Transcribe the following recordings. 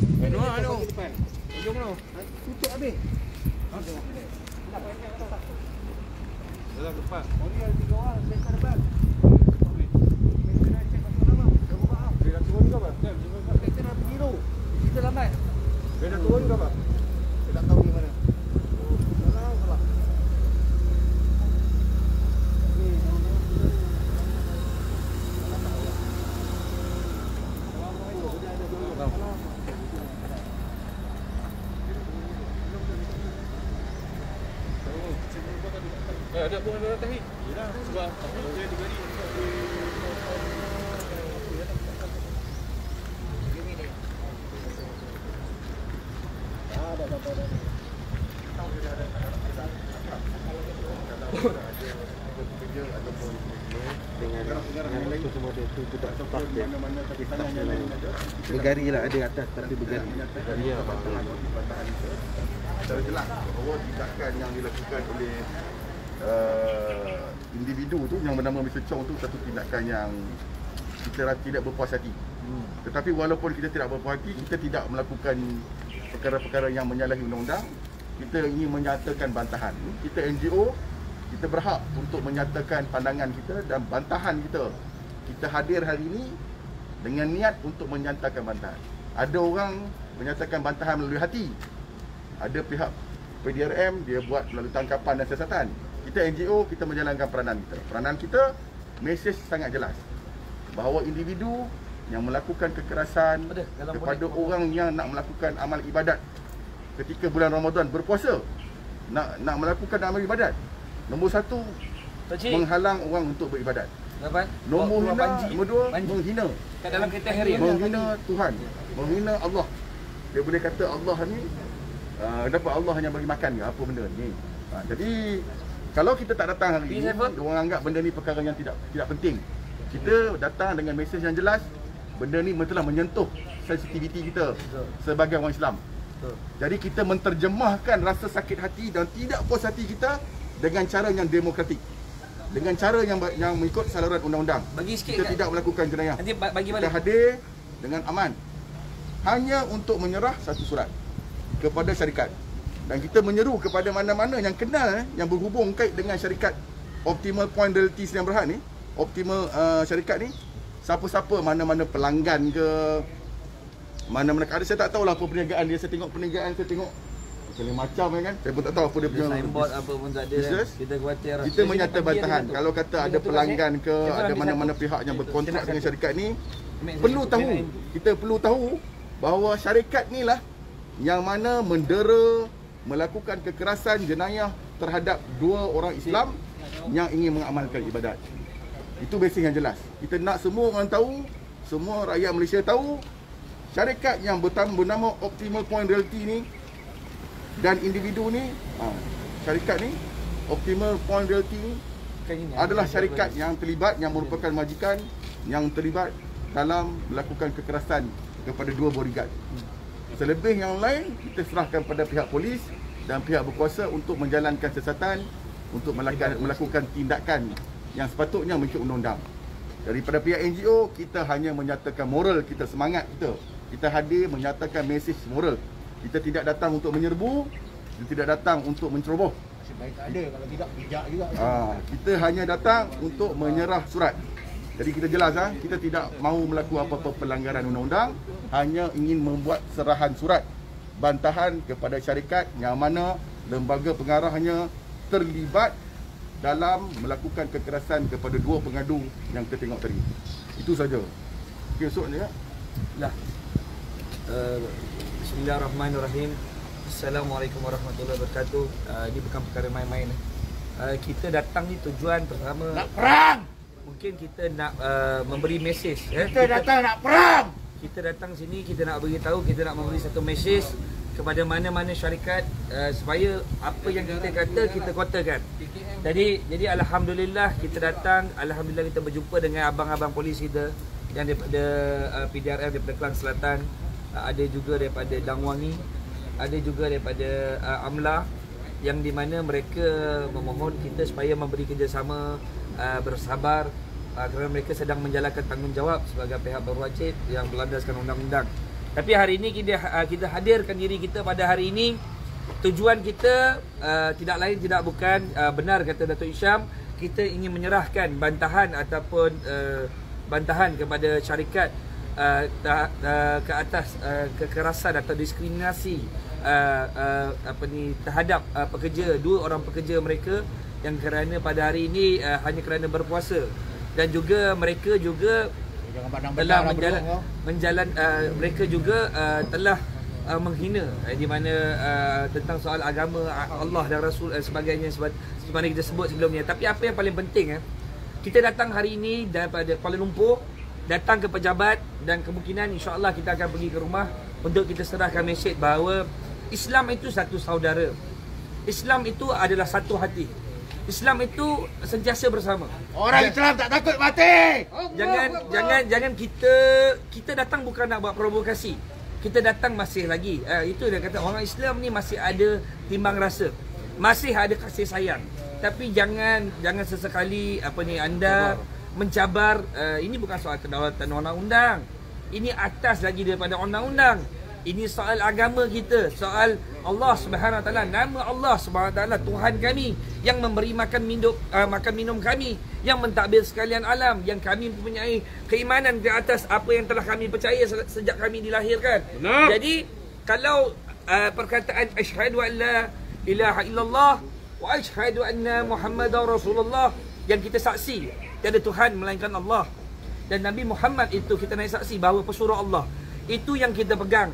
Anu. Ujung tu. Tutup habis. Dalam depan. Oh ni ada 3 orang, saya kat depan. Dia dah turun ke apa? Kita dah pergi tu. Kita lambat. Dia dah turun ke apa? Saya tak tahu di mana. Salah. Ada pun ada tadi. Yalah, sebab apa dia digari. Bergari lah ada atas tapi bergari. Ya, Secara jelas bahawa tindakan yang dilakukan oleh individu tu yang bernama Mr. Chong tu satu tindakan yang kita tidak berpuas hati. Tetapi walaupun kita tidak berpuas hati, kita tidak melakukan perkara-perkara yang menyalahi undang-undang. Kita ingin menyatakan bantahan. Kita NGO, kita berhak untuk menyatakan pandangan kita dan bantahan kita. Kita hadir hari ini dengan niat untuk menyatakan bantahan. Ada orang menyatakan bantahan melalui hati. Ada pihak PDRM dia buat melalui tangkapan dan siasatan. Kita NGO, kita menjalankan peranan kita. Peranan kita, mesej sangat jelas bahawa individu yang melakukan kekerasan kepada orang yang nak melakukan amal ibadat ketika bulan Ramadan berpuasa, nak melakukan amal ibadat, nombor 1 menghalang orang untuk beribadat. Nombor 2 menghina. Kat dalam kategori Menghina Tuhan, menghina Allah. Dia boleh kata Allah ni dapat Allah hanya bagi makan ke apa benda ni. Jadi kalau kita tak datang hari ini, orang anggap benda ni perkara yang tidak penting. Kita datang dengan mesej yang jelas. Benda ni telah menyentuh sensitiviti kita sebagai orang Islam. Jadi kita menterjemahkan rasa sakit hati dan tidak puas hati kita dengan cara yang demokratik. Dengan cara yang mengikut saluran undang-undang. Kita tidak melakukan jenayah. Nanti bagi kita hadir dengan aman. Hanya untuk menyerah satu surat kepada syarikat. Dan kita menyeru kepada mana-mana yang kenal, yang berhubung kait dengan syarikat Optimal Point Realty Sdn Bhd ni, Optimal syarikat ni, siapa-siapa, mana-mana pelanggan ke, mana-mana ada, saya tak tahulah apa perniagaan dia. Saya tengok perniagaan, saya tengok macam kan, saya pun tak tahu apa dia punya signboard apa pun tak ada kan? Kita khawatir kita menyata bantahan. Kalau kata ada pelanggan ke, ada mana-mana pihak yang berkontrak dengan syarikat ni, perlu tahu, kita perlu tahu bahawa syarikat ni lah yang mana mendera, melakukan kekerasan jenayah terhadap 2 orang Islam yang ingin mengamalkan ibadat. Itu mesej yang jelas. Kita nak semua orang tahu, semua rakyat Malaysia tahu, syarikat yang bernama Optimal Point Realty ni dan individu ni, syarikat ni, Optimal Point Realty ni adalah syarikat yang terlibat, yang merupakan majikan yang terlibat dalam melakukan kekerasan kepada 2 bodyguard. Selebih yang lain, kita serahkan pada pihak polis dan pihak berkuasa untuk menjalankan siasatan, untuk melakukan tindakan yang sepatutnya mengikut undang-undang. Daripada pihak NGO, kita hanya menyatakan moral kita, semangat kita. Kita hadir menyatakan mesej moral. Kita tidak datang untuk menyerbu, kita tidak datang untuk menceroboh. Nasib baik tak ada, kalau tidak bijak juga. Kita hanya datang untuk menyerah surat. Jadi kita jelas, kita tidak mahu melakukan apa-apa pelanggaran undang-undang, hanya ingin membuat serahan surat bantahan kepada syarikat yang mana lembaga pengarahnya terlibat dalam melakukan kekerasan kepada 2 pengadu yang kita tengok tadi. Itu saja. Okey, esoknya lah. Bismillahirrahmanirrahim. Assalamualaikum warahmatullahi wabarakatuh. Ini bukan perkara main-main. Kita datang ni tujuan pertama nak perang. Mungkin kita nak memberi mesej. Kita datang nak perang. Kita datang sini, kita nak beritahu, kita nak memberi satu mesej kepada mana-mana syarikat supaya apa yang kita kata, kita kotakan. Jadi alhamdulillah kita datang, alhamdulillah kita berjumpa dengan abang-abang polis kita yang daripada PDRM daripada Kelang Selatan, ada juga daripada Dangwangi, ada juga daripada AMLA, yang di mana mereka memohon kita supaya memberi kerjasama, bersabar, kerana mereka sedang menjalankan tanggungjawab sebagai pihak berwajib yang berlandaskan undang-undang. Tapi hari ini kita hadirkan diri kita pada hari ini. Tujuan kita tidak lain tidak bukan, benar kata Datuk Hisham, kita ingin menyerahkan bantahan ataupun bantahan kepada syarikat ke atas kekerasan atau diskriminasi terhadap pekerja, 2 orang pekerja mereka yang kerana pada hari ini hanya kerana berpuasa, dan juga mereka juga telah mereka juga telah menghina di mana tentang soal agama Allah dan Rasul sebagainya sebagaimana kita sebut sebelumnya. Tapi apa yang paling penting, kita datang hari ini daripada Kuala Lumpur, datang ke pejabat, dan kemungkinan insya-Allah kita akan pergi ke rumah untuk kita serahkan mesej bahawa Islam itu satu saudara. Islam itu adalah satu hati. Islam itu sentiasa bersama. Orang Islam tak takut mati. Jangan kita datang bukan nak buat provokasi. Kita datang masih lagi. Itu dia kata orang Islam ni masih ada timbang rasa. Masih ada kasih sayang. Tapi jangan sesekali anda mencabar. Ini bukan soal kedaulatan undang-undang. Ini atas lagi daripada undang-undang. Ini soal agama kita, soal Allah Subhanahu Wa Taala, nama Allah Subhanahu Wa Taala Tuhan kami yang memberi makan minum kami, yang mentadbir sekalian alam, yang kami mempunyai keimanan di atas apa yang telah kami percaya sejak kami dilahirkan. Benar. Jadi kalau perkataan asyhadu an la ilaha illallah wa asyhadu anna Muhammadar Rasulullah, yang kita saksi tiada Tuhan melainkan Allah, dan Nabi Muhammad itu kita naik saksi bahawa pesuruh Allah, itu yang kita pegang.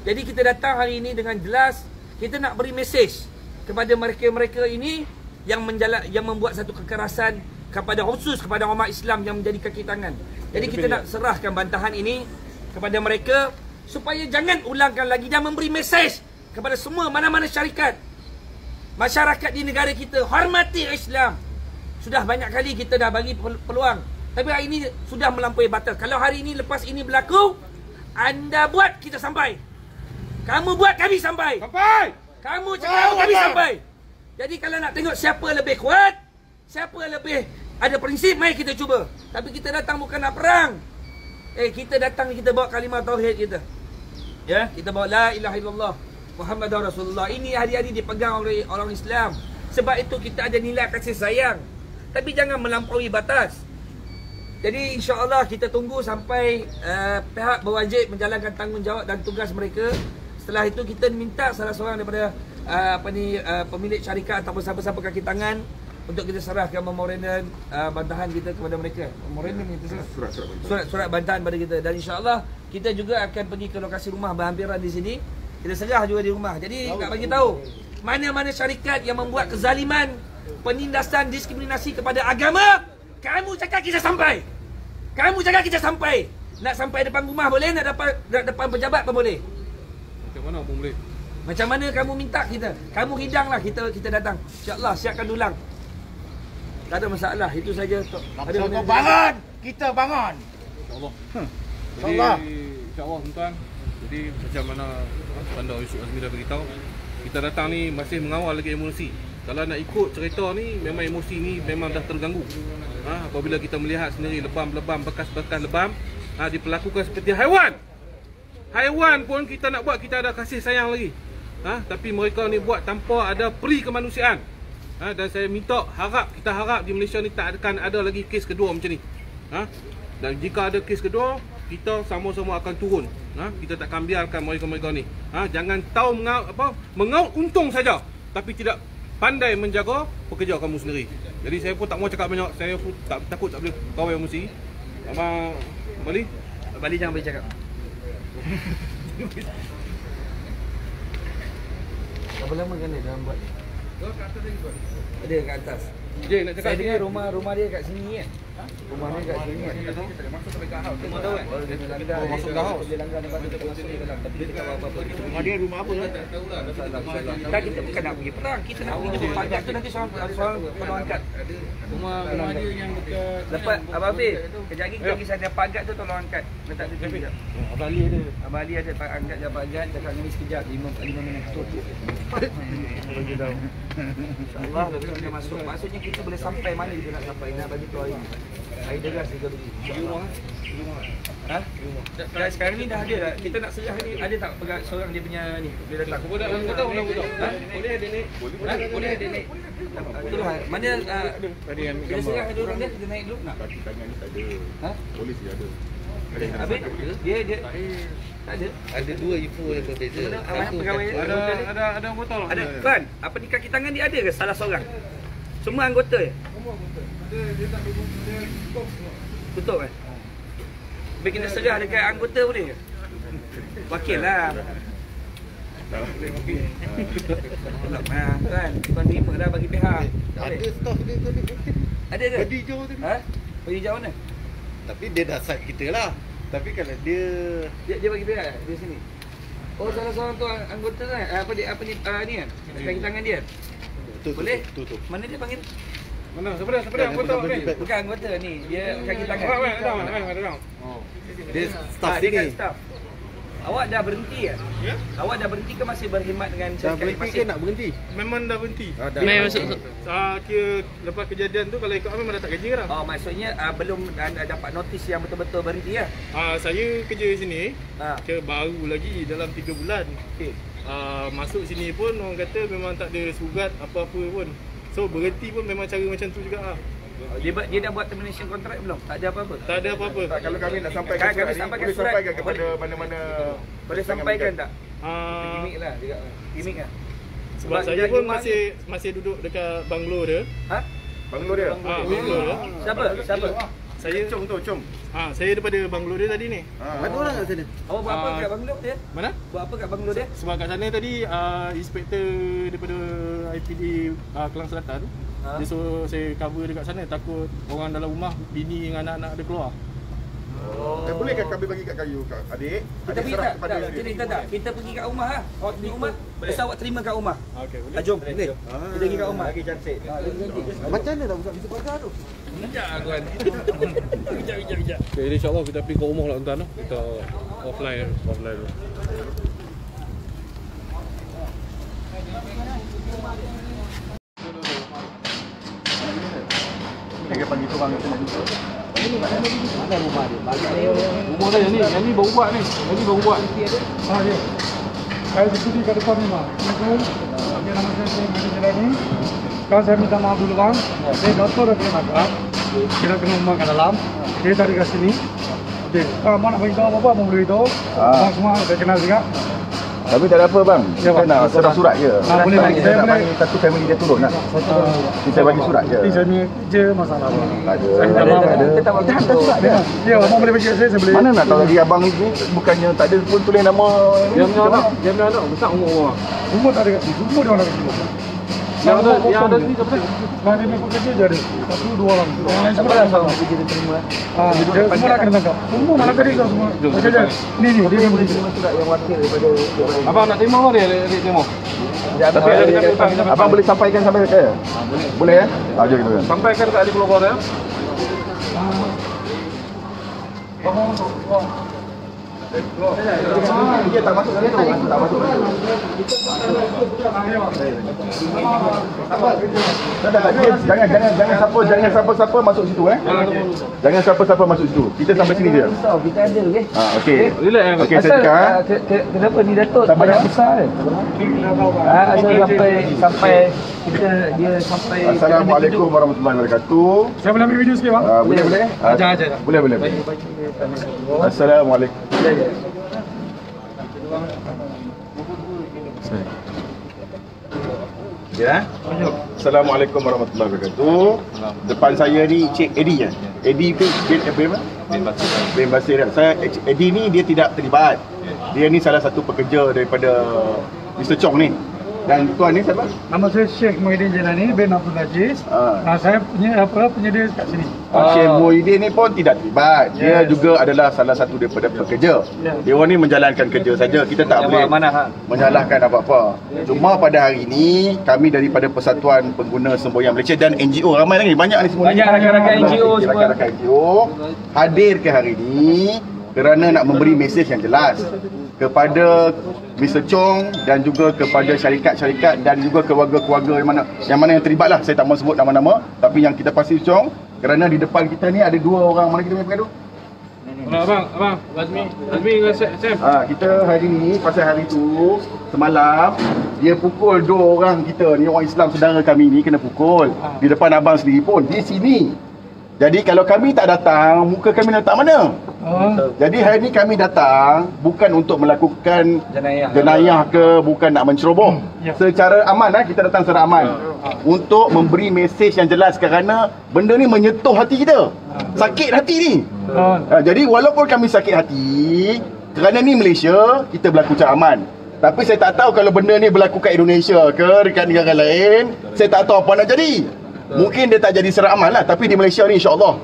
Jadi kita datang hari ini dengan jelas, kita nak beri mesej kepada mereka-mereka ini yang membuat satu kekerasan khusus kepada umat Islam yang menjadi kaki tangan. Jadi kita nak serahkan bantahan ini kepada mereka supaya jangan ulangkan lagi, dan memberi mesej kepada semua mana-mana syarikat, masyarakat di negara kita, hormati Islam. Sudah banyak kali kita dah bagi peluang, tapi hari ini sudah melampaui batas. Kalau hari ini lepas ini berlaku, anda buat, kita sampai. Kamu buat, kami sampai. Kamu cakap, kami sampai. Jadi kalau nak tengok siapa lebih kuat, siapa lebih ada prinsip, mari kita cuba. Tapi kita datang bukan nak perang. Kita datang, kita bawa kalimah tauhid kita. Ya, kita bawa la ilaha illallah Muhammadar Rasulullah. Ini hari-hari dipegang oleh orang Islam. Sebab itu kita ada nilai kasih sayang. Tapi jangan melampaui batas. Jadi insya-Allah kita tunggu sampai pihak berwajib menjalankan tanggungjawab dan tugas mereka. Setelah itu kita minta salah seorang daripada pemilik syarikat ataupun siapa-siapa kaki tangan untuk kita serahkan memorandum bantahan kita kepada mereka. Memorandum itu surat bantahan pada kita, dan insya-Allah kita juga akan pergi ke lokasi rumah berhampiran di sini. Kita serah juga di rumah. Jadi nak bagi tahu mana-mana syarikat yang membuat kezaliman, penindasan, diskriminasi kepada agama, kamu cakap kita sampai. Kamu cakap kita sampai. Nak sampai depan rumah boleh, nak depan pejabat pun boleh. Macam mana pun boleh. Macam mana kamu minta kita. Kamu hidanglah, kita datang. InsyaAllah siapkan dulang. Tak ada masalah, itu saja. Kau bangun, kita bangun. InsyaAllah. InsyaAllah. InsyaAllah tuan. Jadi macam mana Bandar Yusuf Azmi dah beritahu, kita datang ni masih mengawal lagi emosi. Kalau nak ikut cerita ni, memang emosi ni memang dah terganggu. Apabila kita melihat sendiri lebam-lebam, bekas-bekas lebam diperlakukan seperti haiwan. Haiwan pun kita nak buat, kita ada kasih sayang lagi. Tapi mereka ni buat tanpa ada peri kemanusiaan. Dan saya minta, kita harap di Malaysia ni tak akan ada lagi kes kedua macam ni. Dan jika ada kes kedua, kita sama-sama akan turun. Kita tak akan biarkan mereka-mereka ni. Jangan tahu mengaut untung saja, tapi tidak pandai menjaga pekerja kamu sendiri. Jadi saya pun tak mau cakap banyak. Saya pun takut tak boleh kawal emosi. Abang Bali? Bali jangan boleh cakap. Berapa lama kan dia dalam buat ni? Ada kat atas. Jay nak cakap. Saya dengar rumah dia kat sini kan? Rumah dia kat sini kan? Masuk sampai ke house. Tengok tahu kan? Masuk ke house. Dia langgar depan tu masuk ni dalam. Tapi dia tak apa-apa. Rumah dia rumah apa? Dan kita bukan nak pergi perang. Kita nak pergi jemput pagat tu, nanti seorang penuh angkat. Rumah dia yang dekat. Lepas Abang Hafiz, kejap lagi kita pergi sana pagat tu tolong angkat. Letak tu sekejap. Abang Ali ada. Abang Ali ada angkat je pagat, cakap ni sekejap 5 minit tu. Bagi tahu. InsyaAllah kita masuk. Maksudnya kita boleh sampai mana kita nak sampai. Nak bagi tahu hari ni. Air deras kita beli. Ha? Dah sekarang ni dah ada dah. Kita nak serah ni ada tak pegang seorang dia punya ni. Dia datang. Kepada anggota undang-undang. Ha? Boleh ada naik. Boleh ada naik. Itulah. Mana bila serah ada orang dia kita naik dulu nak. Kaki tangan ni tak ada. Ha? Polis dia ada. Habis dia tak ada. Ada dua info yang berbeza. Mana pegawai Ada anggota lah. ada. Tuan, apa di kaki tangan dia ada ke salah seorang? Semua anggota ya? Tutup kan? Biar kita serah dekat anggota boleh ke? Wakil lah. Nah, kan? Tuan terima dah bagi pihak. Ada staff dia tu. Ada ke? Badi hijau tu. Ha? Bagi jauh mana? Tapi dia dah side kita lah. Tapi kalau dia Dia bagi pihak di sini. Oh, salah seorang tu anggota kan? Apa ni kan? Kaki tangan dia. Boleh? tutup. Mana dia panggil? Mana? Siapa dia anggota ni? Bukan anggota ni, dia kaki tangan. Ada. Dia staff dia kan sini. staff. Awak dah berhenti ke? Ya? Awak dah berhenti ke masih berkhidmat dengan Dah syarikat berhenti masih? ke nak berhenti? Memang dah berhenti. Dah. Kira lepas kejadian tu kalau ikut memang dah tak kerja dah. Oh, maksudnya belum dapat notis yang betul-betul berhenti ya? Saya kerja di sini. Ha. Kira baru lagi dalam 3 bulan. Okey. Masuk sini pun orang kata memang tak ada surat apa-apa pun. So berhenti pun memang cara macam tu juga lah. Dia dah buat termination contract belum? Tak ada apa-apa? Tak ada apa-apa. Tak, kalau kami nak sampaikan Kami surat ni, sampaikan boleh surat. sampaikan kepada mana-mana. Boleh sampaikan tak? Ah, Gimik lah juga. Gimik lah. sebab saya pun masih duduk dekat banglo dia. Ha? Banglo dia. Banglo dia. Siapa? Saya Cung. saya daripada banglo dia tadi ni. Ada orang kat sana. Awak buat apa kat banglo dia? Mana? Buat apa kat banglo dia? Sebab kat sana tadi inspektor daripada IPD Kelang Selatan dia suruh saya cover dekat sana, takut orang dalam rumah bini dengan anak-anak dia keluar. Bolehkah kami bagi kat kayu kat adik? Kita Adik pergi serah tak? kepada Kita pergi kat rumah lah. Awak pergi rumah, besar awak terima kat rumah. Okey, boleh. Jom, boleh. Kita pergi kat rumah. Lagi cantik. Macam mana nak buka bisnes keluarga tu? Sekejap tuan. Kejap. Okay, insyaAllah kita pergi ke rumah lah tuan. Kita offline dulu. Kita panggil tu orang kita nak duduk. Mana rumah dia? Rumah dah yang ni baru buat ni. Yang ni baru buat. Ya. Saya diskusi kat depan memang. Ini nama saya manager ini. Kalau saya minta maaf dulu bang, saya doktor dah terima kasih. Kita kena rumah kat dalam. Dia tadi kat sini. Okey. Mana bagi tahu apa mau beli tahu. Abang semua saya kenal juga. Tapi tak ada apa bang. Ya, Kita bang. nak serah surat je. Boleh bagi Kita saya nak boleh. bagi satu family dia turun lah. Kita bagi surat je. Ini saya punya je masalah. Tak ada. Saya minta maaf. Kita tak Dah hantar surat je. Ya, abang boleh bagi saya boleh. Mana nak tahu lagi abang ni bukannya tak ada pun tulis nama. Yang punya anak besar umur orang. Semua tak ada kat sini. Semua dia orang kat sini. Yang ada ni siapa dia? Nah, dia punya kerja je ada. Satu, dua orang. Yang lain semua dah tahu. kita terima. Dia semua dah kena tangkap. Semua mana tadi kau semua. Okey je. Ni dia yang boleh. Surat yang wakil daripada Abang nak terima dia terima. Tapi abang boleh sampaikan sampai ke saya? Boleh ya? Jom kita. Sampaikan ke ahli keluarga dia. Dia tak masuk dalam tu. Tak masuk dalam tu. Jangan siapa masuk situ Jangan siapa masuk situ. Kita sampai sini je. kita ada okey. Okey. Relax. Okey, saya cakap. Kenapa ni Datuk banyak besar kan? Asal sampai kita dia sampai Assalamualaikum warahmatullahi wabarakatuh. Saya boleh ambil video sikit bang? Boleh. Ajar. Boleh. Assalamualaikum. Ya. Assalamualaikum warahmatullahi wabarakatuh. Depan saya ni Cik Eddie ya. Eddie bin apa? Bin Basir. Saya Eddie ni dia tidak terlibat. Dia ni salah satu pekerja daripada Mr. Chong ni. Dan tuan ni siapa? Nama saya Sheikh Muhyiddin Jelani bin Abdul Aziz. Saya punya penyedia kat sini. Syekh Muhyiddin ni pun tidak terlibat. Dia juga adalah salah satu daripada pekerja. Dia orang ni menjalankan kerja saja. Kita tak boleh menyalahkan apa-apa. Cuma pada hari ini kami daripada Persatuan Pengguna Semboyan Malaysia dan NGO ramai lagi, banyak ni semua. Banyak rakan-rakan NGO semua. Rakan-rakan NGO hadir ke hari ini kerana nak memberi mesej yang jelas kepada Mr. Chong dan juga kepada syarikat-syarikat dan juga keluarga-keluarga yang mana yang terlibat lah. Saya tak mahu sebut nama-nama, tapi yang kita pasti Chong Kerana di depan kita ni ada dua orang, mana kita punya pengadu? Abang, Azmi dengan Sam. Kita hari ni, pasal hari tu semalam dia pukul dua orang kita ni, orang Islam saudara kami ni kena pukul di depan abang sendiri pun di sini. Jadi kalau kami tak datang, muka kami letak mana? Jadi hari ni kami datang bukan untuk melakukan jenayah ke, bukan nak menceroboh. Secara aman kita datang secara aman. Untuk memberi mesej yang jelas kerana benda ni menyentuh hati kita. Sakit hati ni. Jadi walaupun kami sakit hati, kerana ni Malaysia, kita berlaku secara aman. Tapi saya tak tahu kalau benda ni berlaku kat Indonesia ke dekat negara lain, saya tak tahu apa nak jadi. Mungkin dia tak jadi secara aman lah, tapi di Malaysia ni insya-Allah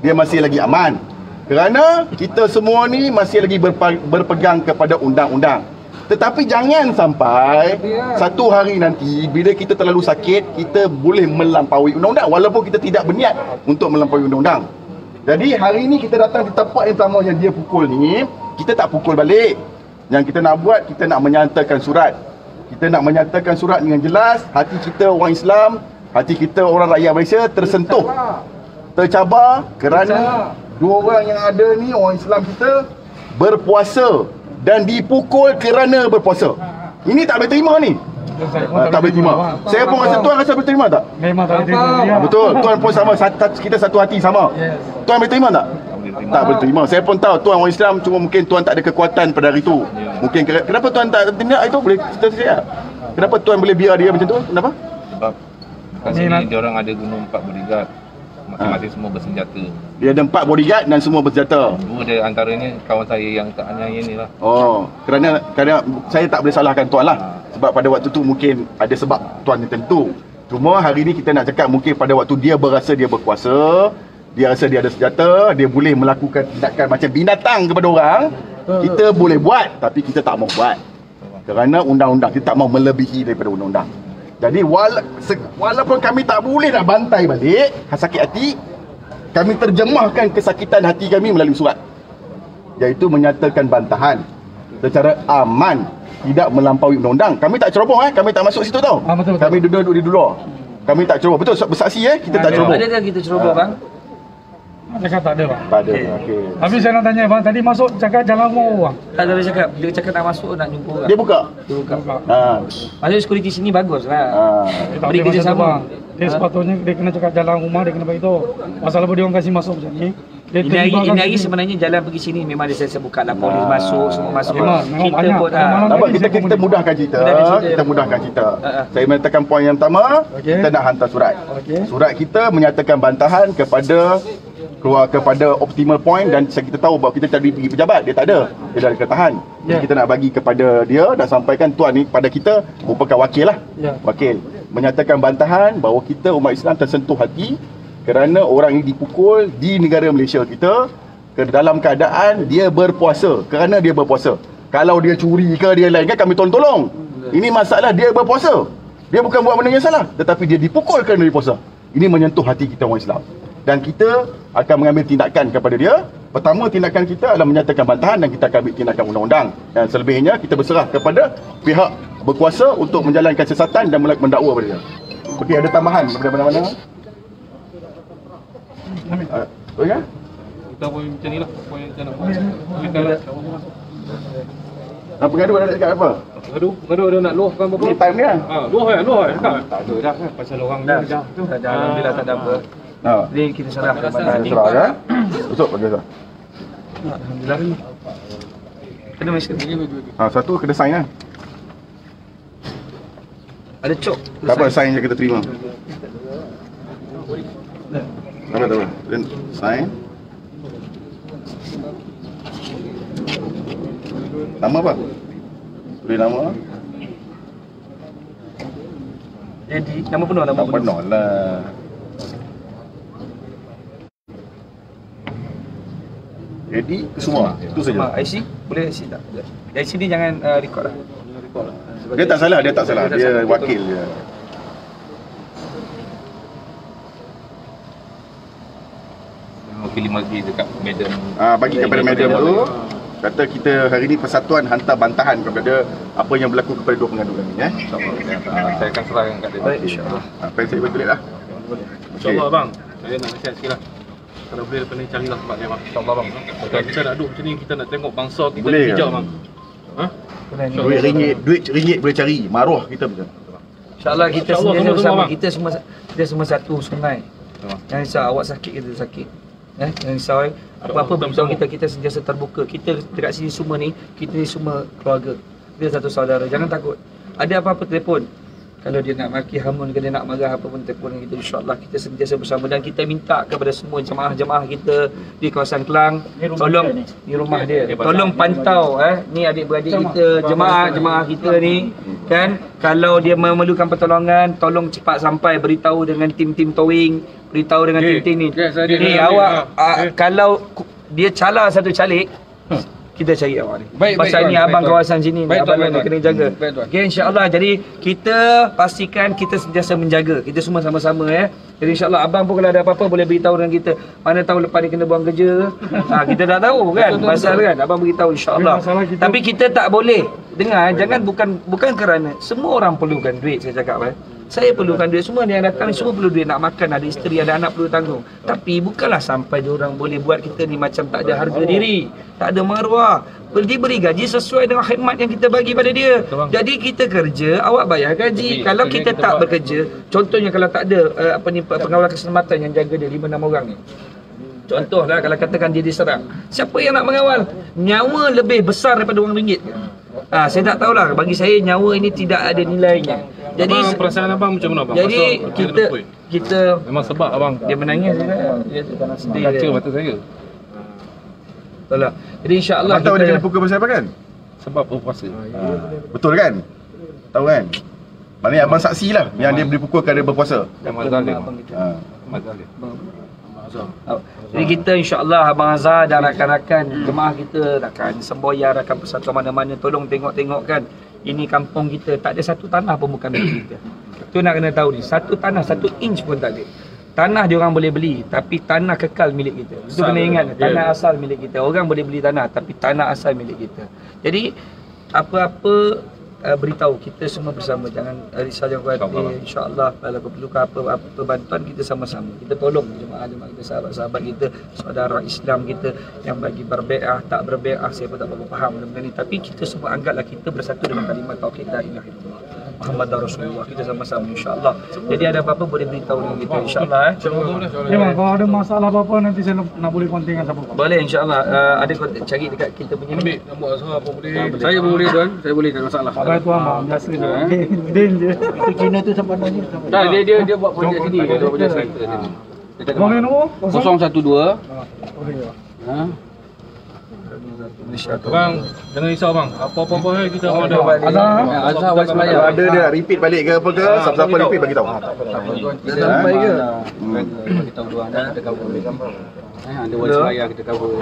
dia masih lagi aman. Kerana kita semua ni masih lagi berpegang kepada undang-undang. Tetapi jangan sampai satu hari nanti bila kita terlalu sakit, kita boleh melampaui undang-undang walaupun kita tidak berniat untuk melampaui undang-undang. Jadi hari ni kita datang di tempat yang sama yang dia pukul ni, kita tak pukul balik. Yang kita nak buat, kita nak menyatakan surat. Kita nak menyatakan surat dengan jelas, hati kita orang Islam, hati kita orang rakyat Malaysia tersentuh, tercabar kerana dua orang yang ada ni orang Islam kita berpuasa dan dipukul kerana berpuasa. Ini tak boleh terima ni. Tak boleh terima. Saya pun rasa tuan rasa boleh terima tak? Memang tak boleh terima. Betul. Tuan pun sama, kita satu hati sama. Tuan boleh terima tak? Tak boleh terima. Saya pun tahu tuan orang Islam, cuma mungkin tuan tak ada kekuatan pada hari tu. Mungkin kenapa tuan tak tindak itu? Boleh cerita saya. Kenapa tuan boleh biar dia macam tu? Kenapa? Sebab kat sini dia orang ada guna 4 bodyguard. Masing-masing semua bersenjata. Dia ada 4 bodyguard dan semua bersenjata. Dua dari antaranya kawan saya yang teraniaya ni lah. Oh, kerana saya tak boleh salahkan tuan lah. Sebab pada waktu tu mungkin ada sebab tuan yang tentu. Cuma hari ni kita nak cakap mungkin pada waktu dia berasa dia berkuasa, dia rasa dia ada senjata, dia boleh melakukan tindakan macam binatang kepada orang. Kita boleh buat, tapi kita tak mau buat. Kerana undang-undang, kita tak mau melebihi daripada undang-undang. Jadi walaupun kami tak boleh nak bantai balik sakit hati, kami terjemahkan kesakitan hati kami melalui surat, iaitu menyatakan bantahan secara aman, tidak melampaui undang-undang. Kami tak ceroboh, kami tak masuk situ tau. Betul. Kami duduk di luar. Kami tak ceroboh. Betul, bersaksi kita tak ceroboh. Ada tak kita ceroboh bang? Cakap tak ada bang. Tak ada. Okey. Habis saya nak tanya bang, tadi masuk cakap jalan rumah orang. Tak ada cakap. Dia cakap nak masuk nak jumpa orang. Dia buka. Dia buka. Ha. Maksudnya security sini bagus lah. Tak Beri boleh macam tu, kerjasama. bang. Dia sepatutnya dia kena cakap jalan rumah, dia kena beritahu. Masalah dia orang kasih masuk macam ni. Ini hari sebenarnya jalan pergi sini memang dia saya buka lah, polis masuk, semua masuk. Memang Kita banyak. pun Nampak kita mudahkan cerita. Kita mudahkan cerita. Saya menyatakan poin yang pertama, kita nak hantar surat. Surat kita menyatakan bantahan kepada Optimal Point, dan kita tahu bahawa kita tadi pergi pejabat, dia tak ada, dia dah ketahan. Jadi kita nak bagi kepada dia dan sampaikan tuan ni pada kita merupakan wakil lah. Wakil menyatakan bantahan bahawa kita umat Islam tersentuh hati kerana orang ini dipukul di negara Malaysia kita dalam keadaan dia berpuasa. Kerana dia berpuasa, kalau dia curi ke dia lain kan kami tolong. Ini masalah dia berpuasa, dia bukan buat benda yang salah, tetapi dia dipukul kerana dia puasa. Ini menyentuh hati kita orang Islam, dan kita akan mengambil tindakan kepada dia. Pertama, tindakan kita adalah menyatakan bantahan, dan kita akan ambil tindakan undang-undang. Dan selebihnya kita berserah kepada pihak berkuasa untuk menjalankan siasatan dan mendakwa kepada dia. Okey, ada tambahan daripada mana-mana? Boleh kan? Kita pun macam ni lah. Poin yang kita nak buat. Kita lah. Pengadu ada dekat apa? Pengadu ada nak luahkan apa-apa? Ni time dia. Luah kan? tak ada dah kan. Pasal orang ni dah. Alhamdulillah tak ada apa. Jadi kita serah kepada Serah kan? Besok bagi saya. Alhamdulillah. Kena mesej. Satu kena sign kan? Ada cok. Tak apa, sign je kita terima. Tak apa. Then sign. Nama apa? Tulis nama. Jadi nama penuh, nama Tak penuh. penuh lah. Jadi semua itu saja. IC boleh IC tak? IC ni jangan record lah. Dia tak salah, dia wakil dia. Wakil lagi dekat madam. Bagi kepada madam tu, kata kita hari ni persatuan hantar bantahan kepada apa yang berlaku kepada dua pengadu kami Saya akan serahkan kat dia. Baik, insya-Allah. Apa yang saya boleh tulis lah. InsyaAllah bang. Saya nak nasihat sikit lah. Kalau boleh lepas ni carilah tempat dia bang. InsyaAllah bang. Kalau kita nak duduk macam ni, kita nak tengok bangsa kita Boleh hijau ke? bang. Ha? Duit ringgit boleh cari, maruah kita betul. InsyaAllah kita InsyaAllah, sentiasa sama-sama, bersama. bang. Kita semua satu sungai. Jangan risau, awak sakit kita sakit. Jangan risau. Apa-apa beritahu kita sentiasa terbuka. Kita dekat sini semua ni, kita ni semua keluarga. Kita satu saudara. Jangan takut. Ada apa-apa telefon. Kalau dia nak maki hamun ke dia nak marah apa pun telefon kita, insya-Allah kita sentiasa bersama. Dan kita minta kepada semua jemaah-jemaah kita di kawasan Kelang, tolong di rumah dia. Tolong pantau ni adik-beradik kita, jemaah-jemaah kita ni kan, kalau dia memerlukan pertolongan, tolong cepat sampai, beritahu dengan tim-tim towing, beritahu dengan tim-tim ni. Ni awak kalau dia cala satu calik, kita cari awak ni. Pasal ni abang kawasan sini ni, abang ni kena jaga. Okey, insya-Allah. Jadi kita pastikan kita sentiasa menjaga. Kita semua sama-sama Jadi insya-Allah abang pun kalau ada apa-apa boleh beritahu dengan kita. Mana tahu lepas ni kena buang kerja. Kita tak tahu kan. Pasal kan abang beritahu insya-Allah. Tapi kita tak boleh dengar, jangan bukan kerana semua orang perlukan duit, saya cakap saya perlukan duit, semua yang datang semua perlu duit, nak makan, ada isteri, ada anak perlu tanggung. Tapi bukanlah sampai diorang boleh buat kita ni macam tak ada harga diri, tak ada maruah. Diberi gaji sesuai dengan khidmat yang kita bagi pada dia. Jadi kita kerja, awak bayar gaji. Kalau kita tak bekerja, contohnya kalau tak ada pengawal keselamatan yang jaga dia 5-6 orang ni. Contohlah kalau katakan dia diserang, siapa yang nak mengawal? Nyawa lebih besar daripada RM1 ke? Saya tak tahulah, bagi saya nyawa ini tidak ada nilainya. Jadi abang, perasaan abang macam mana abang? Jadi kita memang sebab abang dia menangis dia sedih kaca mata saya. Betul lah. Jadi insya-Allah Abang tahu dia kena pukul pasal apa kan? Sebab berpuasa. Betul kan? Tahu kan? Maknanya abang saksi lah yang dia dipukul kerana berpuasa. Abang Zalim. Ha. Jadi kita insya-Allah Abang Azhar dan rakan-rakan jemaah kita, rakan semboyan, rakan persatuan mana-mana, tolong tengok-tengokkan ini kampung kita tak ada satu tanah pun bukan milik kita. Tu nak kena tahu ni, satu tanah, 1 inch pun tak ada. Tanah dia orang boleh beli, tapi tanah kekal milik kita. Itu kena ingat, tanah asal milik kita. Orang boleh beli tanah, tapi tanah asal milik kita. Jadi apa-apa beritahu, kita semua bersama, jangan risau, jangan khawatir. InsyaAllah kalau perlukan apa bantuan, kita sama-sama kita tolong jemaah-jemaah kita, sahabat-sahabat kita, saudara Islam kita yang bagi berbai'ah, tak berbai'ah, saya pun tak berapa faham benda ni. Tapi kita semua anggaplah kita bersatu dengan kalimah tauhid la ilaha illallah Muhammadar Rasulullah. Kita sama-sama insya-Allah. Jadi ada apa-apa boleh beritahu dengan kita insya-Allah. Ya bang, kalau ada masalah apa-apa nanti saya nak boleh kontak dengan siapa? Boleh insya-Allah. Ada kontak, cari dekat kita punya ni. Ambil nombor Azhar apa boleh. Saya pun boleh tuan. Saya boleh, tak masalah. Abang tu bang, biasa je. Din je. Itu Cina tu sampai nanya. Tak, dia buat projek sini. Dia buat projek center sini. Bang yang nombor? 012. Ha. Bang, jangan risau bang. Apa-apa kita ada. Azhar Wais Melayu. Kalau ada dia repeat balik ke apa ke, siapa-siapa repeat bagi tahu. Sampai ke? Bagi tahu dua anak kita cover. Ada Wais Melayu kita cover.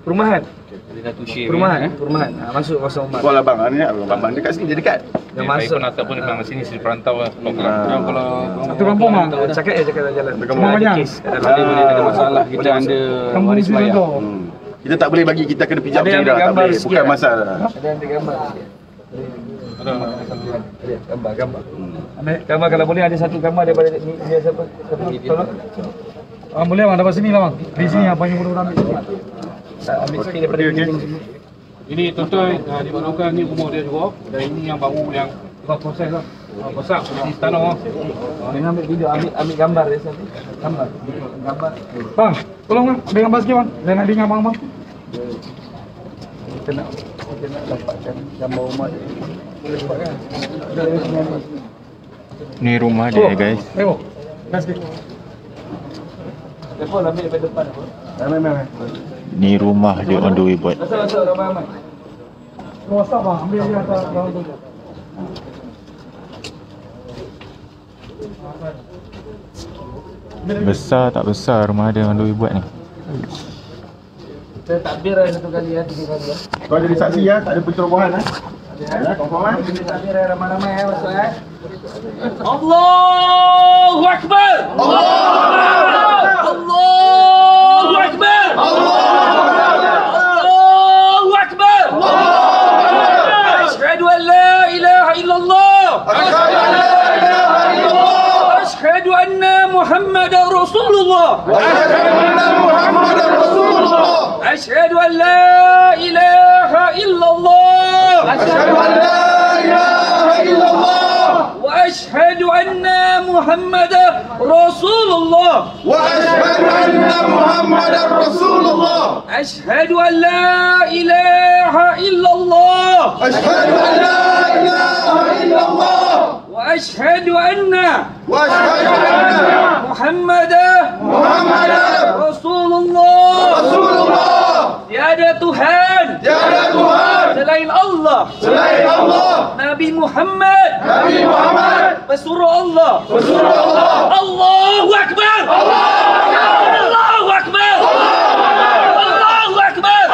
Perumahan. Ada satu share. Perumahan. Masuk kawasan Umar. Kuala Abang ni, abang dekat sini, dia dekat. Yang Saya masuk pun ataupun memang sini sini perantau lah. Kalau Satu kampung bang. cakap jalan. Kampung banyak. boleh tak ada masalah. Kita ada Kampung Wais sini Melayu. tu. Kita tak boleh bagi, kita kena pinjam Ada sini yang dah, tak gambar boleh. sikit Bukan lah. masalah. Ada yang gambar. Ada. Ada gambar. Gambar kalau boleh ada satu gambar daripada ni dia siapa? Tolong. Boleh bang, dapat sini lah bang. Di sini abang yang boleh ambil sini. Ambil sikit daripada ni. Ini tuan-tuan dimaklumkan ni rumah dia juga. Dan ini yang baru yang tengah proses lah. Besar di tanah. Jangan ambil video, ambil gambar dia satu. Gambar. Bang, tolong bang, ambil gambar sikit bang. Saya nak dengar bang. Kita nak dapatkan gambar rumah dia. Boleh buat kan? Ni rumah dia guys. Tengok. Dah sikit. Telefon ambil daripada depan apa? Ni rumah dia on the way buat. Masuk ramai-ramai. WhatsApp bang, ambil dia atas bawah tu. Besar tak besar rumah dia on the way buat ni. Kita takbir satu kali 3 kali Kau jadi saksi ya, tak ada pencerobohan ya. Confirm Kita takbir ramai-ramai masuk Allahu Akbar! Allahu Akbar! Allahu Akbar! Asyhadu an la ilaha illallah! Asyhadu anna Muhammadar Rasulullah! أشهد أن لا إله إلا الله وأشهد أن محمدا رسول الله أشهد أن لا إله إلا الله وأشهد أن محمدا رسول الله tiada Tuhan selain Allah Nabi Muhammad pesuruh Allah Allahu Akbar Allahu Akbar Allahu Akbar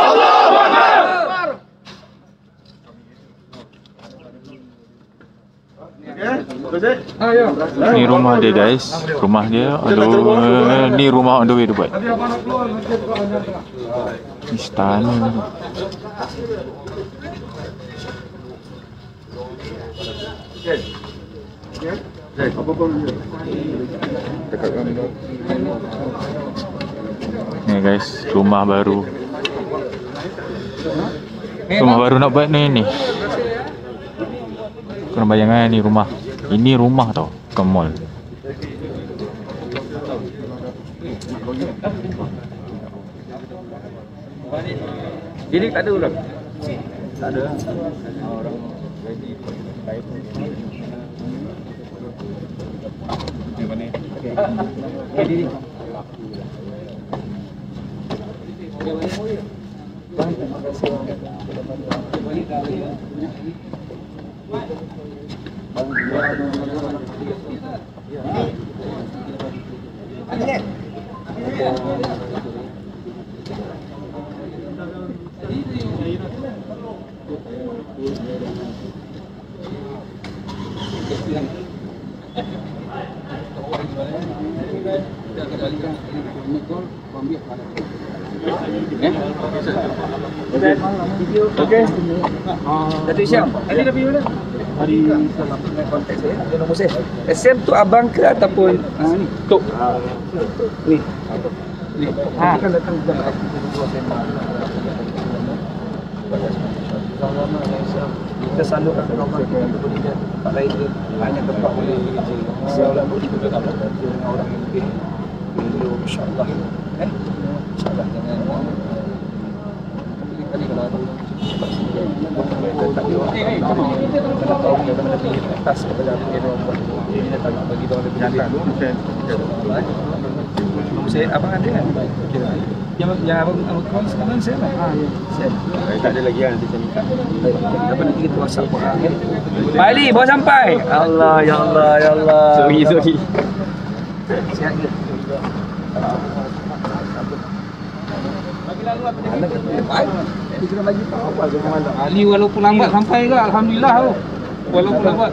Ni rumah dia guys. Rumah dia. Aduh, ni rumah on the way Dubai. Istana. Ni guys, rumah baru. Rumah baru nak buat ni. Korang bayangkan ni rumah. Ini rumah tau, bukan mall. Ini tak ada orang. Tak ada. Okey. Datuk Syam, ini dah video dah. Hari salam dengan kontak saya, ada nombor saya. SM tu abang ke ataupun ni? Tok. Ni. Ni. Kan datang jam kita salurkan ke rumah kita boleh dia tempat lain ke hanya tempat boleh sialah boleh kita dapat kerja dengan orang yang lebih dulu insyaAllah insyaAllah jangan tapi tadi kalau ada tak dia kena tahu bagaimana dia atas kepada apa yang dia buat ini tak nak bagi dia lebih nyata saya abang ada kan yang abang kawan sekarang saya lah saya tak ada lagi nanti saya minta apa nanti kita WhatsApp orang Pak Ali bawa sampai Allah ya Allah ya Allah sorry sihat ke bagi lalu apa dia kena bagi tahu apa bagaimana Ali walaupun lambat sampai ke alhamdulillah walaupun lambat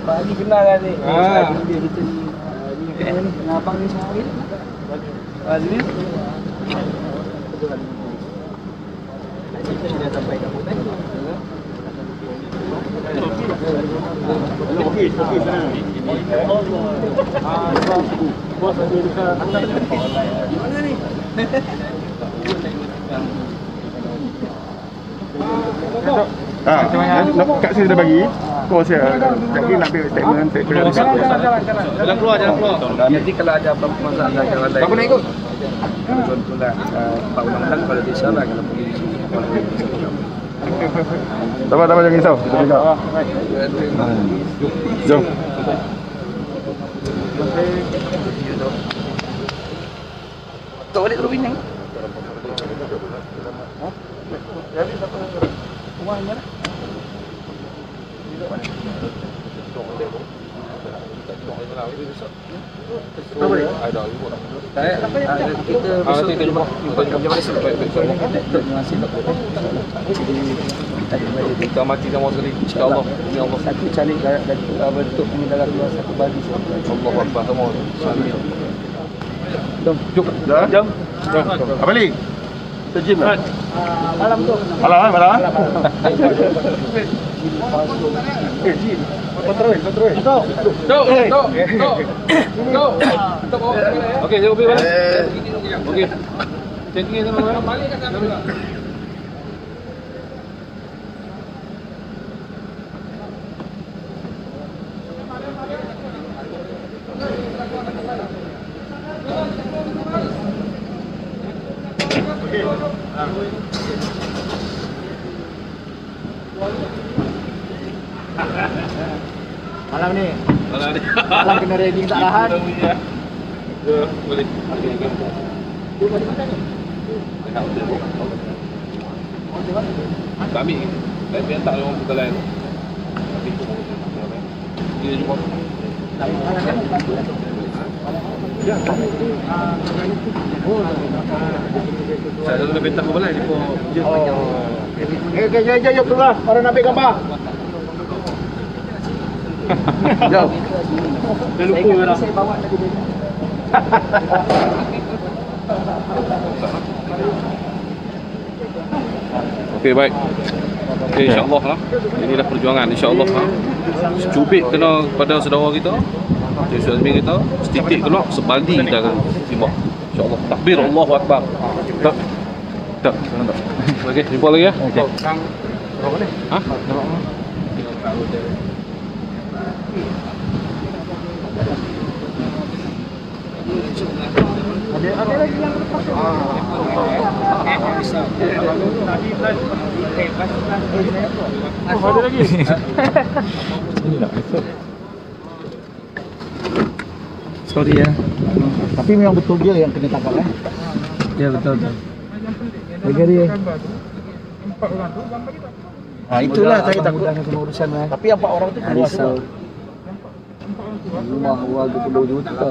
Pak Ali kenal kan ni dia kita ni kena abang ni sehari Ali Kak saya dah bagi. Kau saya lagi nak ambil statement. Jangan keluar. Nanti kalau ada apa-apa masalah jalan lain. Siapa nak ikut? Contohlah Pak Undang-Undang kalau desa lah kalau pergi di sini. Tak apa jangan risau. Kita tengok. Jom. Tak balik terus Pinang. Jadi siapa rumah ni mana? Tak boleh. Kita besok kita jumpa jam besok. Terima kasih. Kita mati sama sekali insya-Allah. Ya Allah. Satu cari bentuk ini dalam satu bagi. Allah Akbar semua. Jom. Apa ni? Sejim. Malam tu. Malam. Okey, jauh pergi balik. Okey. Checking sama orang. Malam ni. Malam kena ready tak lahan. Boleh. Kami tapi tak ada orang perkelan. Dia jumpa. Saya dah bentang ke balai depa. Jom keluar. Orang nak ambil gambar. Jom. Dah lupa dah. Saya bawa tadi. Okey, baik. Okey, insya-Allah lah. Inilah perjuangan insya-Allah lah. Secubit kena pada saudara kita. Yusuf Azmi kita, setitik keluar, sebaldi kita akan terima. InsyaAllah. Takbir, Allahu Akbar. Tak. Tak. Okey, jumpa lagi ya. Okey. Ha? Ada lagi yang lepas. Ada lagi. Sorry ya. Tapi memang betul dia yang kena tangkap Ya betul. Jaga dia. Itulah saya takut. Sama urusan lah. Tapi 4 orang tu keluar semua. Rumah warga 10 juta.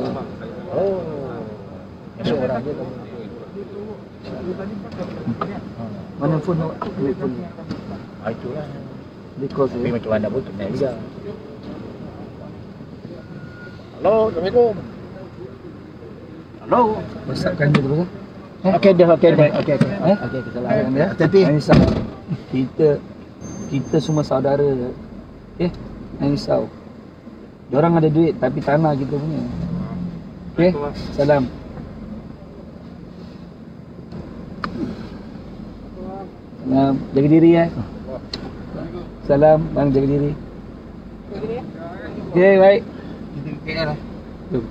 Oh. Esok orang dia. Mana phone awak? Ambil phone. Itulah. Because Tapi macam mana pun kena juga. Halo, Assalamualaikum. Halo. WhatsAppkan dia dulu. Okey dah. Okey. Okey kita layan ya. Hati-hati. Kita semua saudara. Jangan risau. Diorang ada duit tapi tanah kita punya. Okey. Salam. Jaga diri ya. Salam, bang jaga diri. Okey, baik. KL lah. Jom.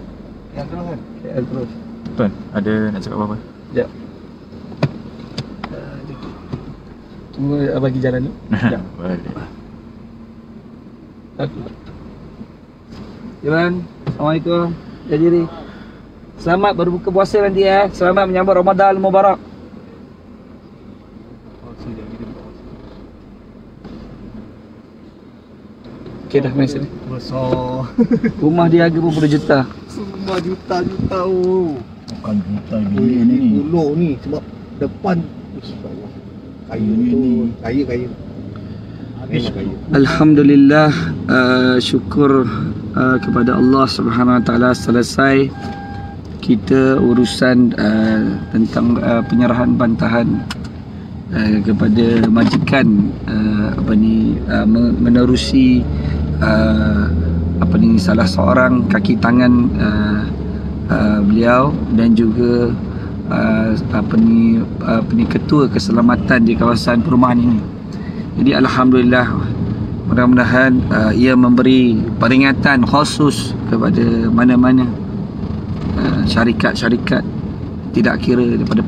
KL terus. Tuan, ada nak cakap apa-apa? Sekejap. Tunggu bagi jalan ni. Sekejap. Boleh. Jalan. Assalamualaikum. Jaga diri. Selamat berbuka puasa nanti ya. Selamat menyambut Ramadan Mubarak. Okey dah main sini. Besar. Rumah dia harga berapa juta? Semua juta-juta Bukan juta bilion ni. Puluh ni sebab depan kaya tu. Kaya. Habis kaya. Alhamdulillah, syukur kepada Allah Subhanahu Wa Taala selesai kita urusan tentang penyerahan bantahan kepada majikan menerusi salah seorang kaki tangan beliau dan juga ketua keselamatan di kawasan perumahan ini. Jadi alhamdulillah, mudah-mudahan ia memberi peringatan khusus kepada mana-mana syarikat-syarikat, tidak kira daripada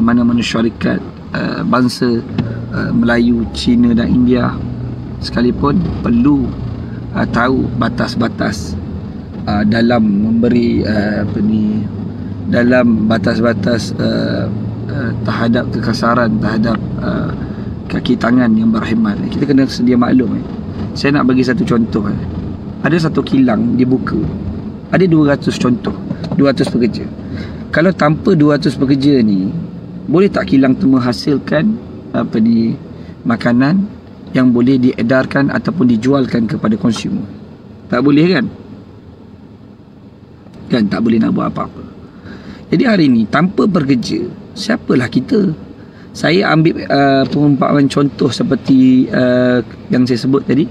mana-mana syarikat bangsa Melayu, Cina dan India sekalipun perlu tahu batas-batas dalam memberi dalam batas-batas terhadap kekasaran terhadap kaki tangan yang berkhidmat. Kita kena sedia maklum. Saya nak bagi satu contoh. Ada satu kilang dibuka, ada 200 contoh, 200 pekerja. Kalau tanpa 200 pekerja ni, boleh tak kilang tu menghasilkan makanan yang boleh diedarkan ataupun dijualkan kepada konsumer? Tak boleh kan? Kan tak boleh nak buat apa-apa. Jadi hari ni tanpa bekerja, siapalah kita? Saya ambil perumpamaan contoh seperti yang saya sebut tadi.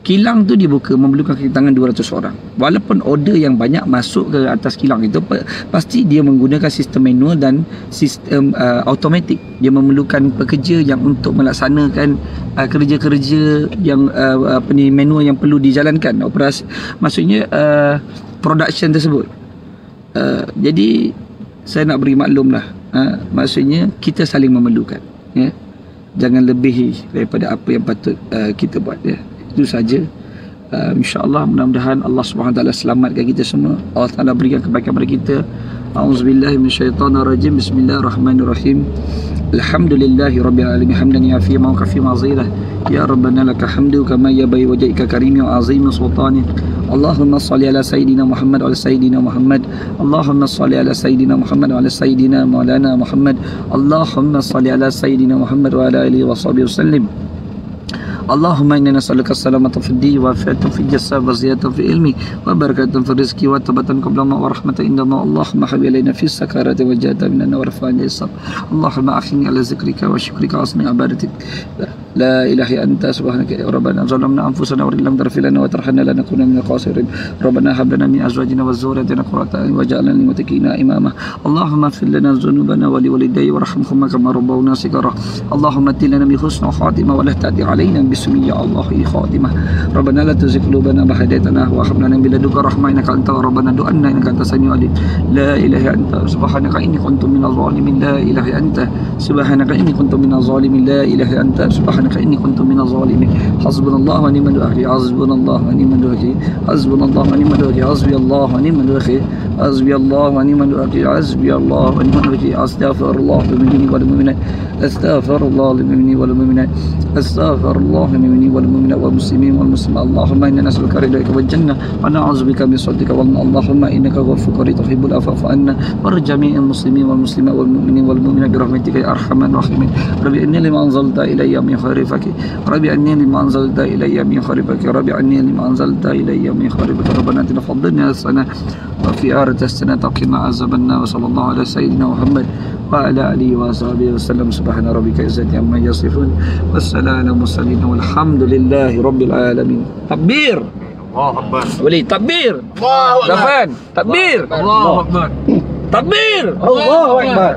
Kilang tu dibuka memerlukan kaki tangan 200 orang. Walaupun order yang banyak masuk ke atas kilang itu, pasti dia menggunakan sistem manual dan sistem automatik. Dia memerlukan pekerja yang untuk melaksanakan kerja-kerja yang manual yang perlu dijalankan, operasi, maksudnya production tersebut. Jadi saya nak beri maklum lah, maksudnya kita saling memerlukan, ya. Jangan lebihi daripada apa yang patut kita buat, ya. Itu saja. InsyaAllah, mudah-mudahan Allah SWT selamatkan kita semua. Allah Ta'ala berikan kebaikan kepada kita. A'udzubillahi minasyaitanirrajim. Bismillahirrahmanirrahim. Alhamdulillahi rabbil alamin hamdan yafi ma kafi mazilah. Ya rabbana laka hamdu kama yabai wajhika karim wa azim sultanik. Allahumma salli ala sayyidina Muhammad wa ala sayyidina Muhammad. Allahumma salli ala sayyidina Muhammad wa ala sayyidina maulana Muhammad. Allahumma salli ala sayyidina Muhammad wa ala alihi wa sahbihi wasallim. Allahumma inna nas'aluka as-salamata fid din wa afiyatan fil jasad wa ziyadatan fil ilmi wa barakatan fil rizqi wa tabatan qabla ma wa rahmatan inda ma. Allahumma habib ilaina fis sakarati wa jahata minna wa rafa'na isab. Allahumma akhini ala zikrika wa syukrika wa asmi ibadatik. La ilaha illa anta subhanaka ya rabbana zalamna anfusana wa lam taghfir lana wa tarhamna lanakunanna minal khasirin. Rabbana hab lana min azwajina wa dhurriyyatina qurrata a'yun waj'alna lil muttaqina imama. Allahumma ighfir lana dhunubana wa liwalidayya warhamhum kama rabbawna shighara. Allahumma atina bi husnil khatimah wa la ta'ti alaina bismi ya Allah khatimah. Rabbana la tuzigh qulubana ba'da idh hadaytana wa hab lana min ladunka rahmah innaka antal rabbana du'anna innaka antas samiul alim. La ilaha illa anta subhanaka inni kuntu minaz zalimin. La ilaha illa anta subhanaka inni kuntu minaz zalimin. La ilaha illa anta subhanaka inni kuntu minaz zalimin. Hasbunallahu wa ni'mal wakeel. Hasbunallahu wa ni'mal wakeel. Hasbunallahu wa ni'mal wakeel. Hasbiyallahu wa ni'mal wakeel. Hasbiyallahu wa ni'mal wakeel. Hasbiyallahu wa ni'mal wakeel. Astaghfirullah lil mu'minin wal mu'minat. Astaghfirullah lil mu'minin wal mu'minat. Astaghfirullah lil mu'minin wal mu'minat wal muslimin wal muslimat. Allahumma inna nas'aluka ridhaka wal jannah wa na'udzubika min sakhatika wal nar. Allahumma innaka ghafurun karim tuhibbul afwa fa'fu anna wa jami'il muslimin wal muslimat wal mu'minin wal mu'minat bi rahmatika ya arhamar rahimin. Rabbi inni lima anzalta ilayya min khairin fakir. Rabbi anni lima anzalta ilayya min khairin fakir. Rabbi anni lima anzalta ilayya min khairin fakir. Rabbana atina fid dunya hasanah wa fil akhirati hasanah wa qina azabannar. Wa sallallahu ala sayyidina Muhammad wa ala alihi wa sahbihi wasallam. Subhana rabbika izzati amma yasifun. Wassalamu mursalin walhamdulillahi rabbil alamin. Takbir. Allahu Akbar. Boleh takbir. Allahu Akbar. Zafan, takbir. Allahu Akbar. Takbir. Allahu Akbar.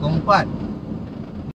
Keempat.